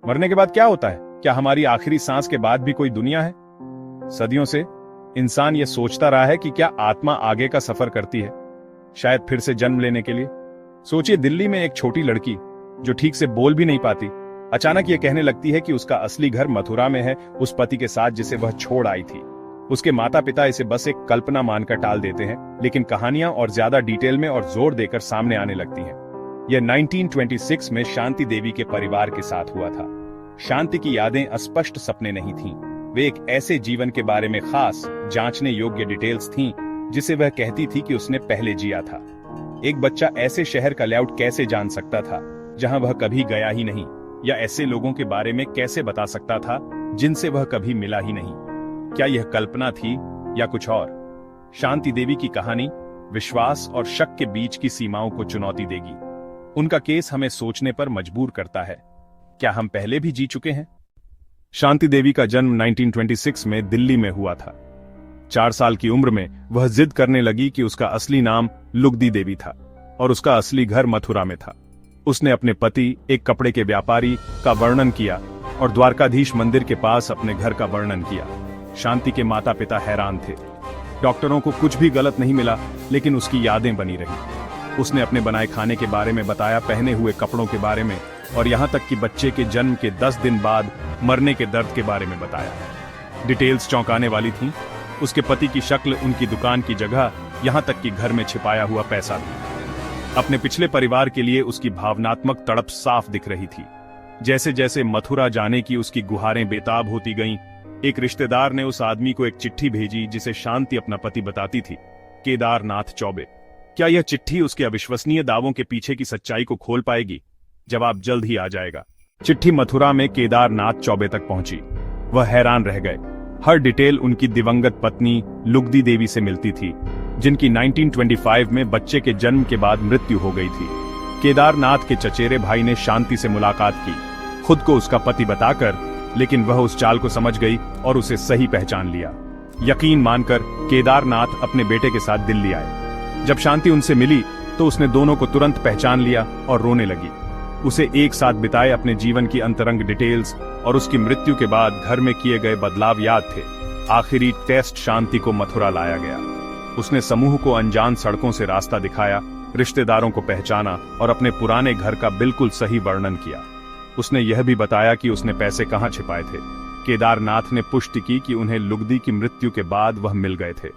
मरने के बाद क्या होता है? क्या हमारी आखिरी सांस के बाद भी कोई दुनिया है? सदियों से इंसान ये सोचता रहा है कि क्या आत्मा आगे का सफर करती है, शायद फिर से जन्म लेने के लिए। सोचिए, दिल्ली में एक छोटी लड़की जो ठीक से बोल भी नहीं पाती, अचानक ये कहने लगती है कि उसका असली घर मथुरा में है, उस पति के साथ जिसे वह छोड़ आई थी। उसके माता पिता इसे बस एक कल्पना मानकर टाल देते हैं, लेकिन कहानियां और ज्यादा डिटेल में और जोर देकर सामने आने लगती हैं। यह 1926 में शांति देवी के परिवार के साथ हुआ था। शांति की यादें अस्पष्ट सपने नहीं थीं, वे एक ऐसे जीवन के बारे में खास, जांचने योग्य डिटेल्स थीं जिसे वह कहती थी कि उसने पहले जिया था। एक बच्चा ऐसे शहर का लेआउट कैसे जान सकता था जहां वह कभी गया ही नहीं, या ऐसे लोगों के बारे में कैसे बता सकता था जिनसे वह कभी मिला ही नहीं? क्या यह कल्पना थी या कुछ और? शांति देवी की कहानी विश्वास और शक के बीच की सीमाओं को चुनौती देगी। उनका केस हमें सोचने पर मजबूर करता है, क्या हम पहले भी जी चुके हैं? शांति देवी का जन्म 1926 में दिल्ली में हुआ था। 4 साल की उम्र में वह जिद करने लगी कि उसका असली नाम लुगदी देवी था और उसका असली घर मथुरा में था। उसने अपने पति, एक कपड़े के व्यापारी, का वर्णन किया और द्वारकाधीश मंदिर के पास अपने घर का वर्णन किया। शांति के माता पिता हैरान थे। डॉक्टरों को कुछ भी गलत नहीं मिला, लेकिन उसकी यादें बनी रही। उसने अपने बनाए खाने के बारे में बताया, पहने हुए कपड़ों के बारे में, और यहां तक कि बच्चे के जन्म के 10 दिन बाद मरने के दर्द के बारे में बताया। डिटेल्स चौंकाने वाली थीं। उसके पति की शक्ल, उनकी दुकान की जगह, यहां तक कि घर में छिपाया हुआ पैसा भी। अपने पिछले परिवार के लिए उसकी भावनात्मक तड़प साफ दिख रही थी। जैसे जैसे मथुरा जाने की उसकी गुहारें बेताब होती गईं, एक रिश्तेदार ने उस आदमी को एक चिट्ठी भेजी जिसे शांति अपना पति बताती थी, केदारनाथ चौबे। क्या यह चिट्ठी उसके अविश्वसनीय दावों के पीछे की सच्चाई को खोल पाएगी? जवाब जल्द ही आ जाएगा। चिट्ठी मथुरा में केदारनाथ चौबे तक पहुंची। वह हैरान रह गए। हर डिटेल उनकी दिवंगत पत्नी लुगदी देवी से मिलती थी, जिनकी 1925 में बच्चे के जन्म के बाद मृत्यु हो गई थी। केदारनाथ के चचेरे भाई ने शांति से मुलाकात की, खुद को उसका पति बताकर, लेकिन वह उस चाल को समझ गई और उसे सही पहचान लिया। यकीन मानकर केदारनाथ अपने बेटे के साथ दिल्ली आए। जब शांति उनसे मिली तो उसने दोनों को तुरंत पहचान लिया और रोने लगी। उसे एक साथ बिताए अपने जीवन की अंतरंग डिटेल्स और उसकी मृत्यु के बाद घर में किए गए बदलाव याद थे। आखिरी टेस्ट शांति को मथुरा लाया गया। उसने समूह को अनजान सड़कों से रास्ता दिखाया, रिश्तेदारों को पहचाना और अपने पुराने घर का बिल्कुल सही वर्णन किया। उसने यह भी बताया कि उसने पैसे कहां छिपाए थे। केदारनाथ ने पुष्टि की कि उन्हें लुगदी की मृत्यु के बाद वह मिल गए थे।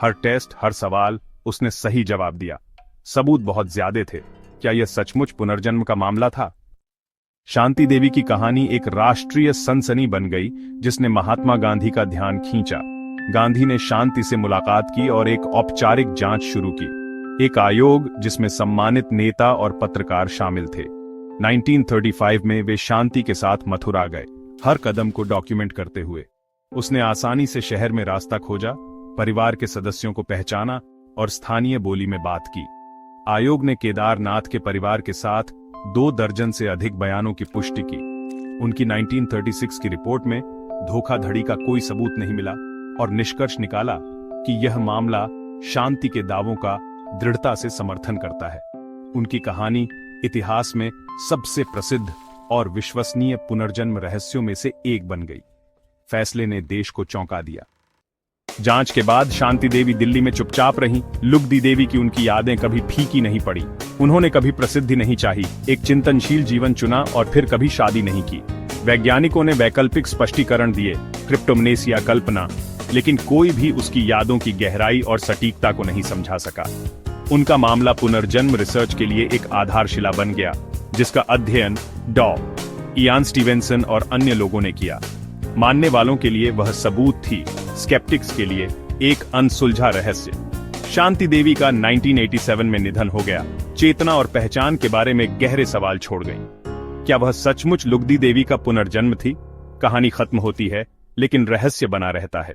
हर टेस्ट, हर सवाल उसने सही जवाब दिया। सबूत बहुत ज्यादा थे। क्या यह सचमुच पुनर्जन्म का मामला था? शांति देवी की कहानी एक राष्ट्रीय सनसनी बन गई, जिसने महात्मा गांधी का ध्यान खींचा। गांधी ने शांति से मुलाकात की और एक औपचारिक जांच शुरू की। एक आयोग जिसमें सम्मानित नेता और पत्रकार शामिल थे। 1935 में वे शांति के साथ मथुरा गए, हर कदम को डॉक्यूमेंट करते हुए। उसने आसानी से शहर में रास्ता खोजा, परिवार के सदस्यों को पहचाना और स्थानीय बोली में बात की। आयोग ने केदारनाथ के परिवार के साथ 2 दर्जन से अधिक बयानों की पुष्टि की। उनकी 1936 की रिपोर्ट में धोखाधड़ी का कोई सबूत नहीं मिला और निष्कर्ष निकाला कि यह मामला शांति के दावों का दृढ़ता से समर्थन करता है। उनकी कहानी इतिहास में सबसे प्रसिद्ध और विश्वसनीय पुनर्जन्म रहस्यों में से एक बन गई। फैसले ने देश को चौंका दिया। जांच के बाद शांति देवी दिल्ली में चुपचाप रहीं। लुगदी देवी की उनकी यादें कभी फीकी नहीं पड़ी। उन्होंने कभी प्रसिद्धि नहीं चाही, एक चिंतनशील जीवन चुना और फिर कभी शादी नहीं की। वैज्ञानिकों ने वैकल्पिक स्पष्टीकरण दिए, क्रिप्टोमनेसिया, कल्पना, लेकिन कोई भी उसकी यादों की गहराई और सटीकता को नहीं समझा सका। उनका मामला पुनर्जन्म रिसर्च के लिए एक आधारशिला बन गया, जिसका अध्ययन डॉ. इयान स्टीवेंसन और अन्य लोगों ने किया। मानने वालों के लिए वह सबूत थी, स्केप्टिक्स के लिए एक अनसुलझा रहस्य। शांति देवी का 1987 में निधन हो गया। चेतना और पहचान के बारे में गहरे सवाल छोड़ गई। क्या वह सचमुच लुगदी देवी का पुनर्जन्म थी? कहानी खत्म होती है, लेकिन रहस्य बना रहता है।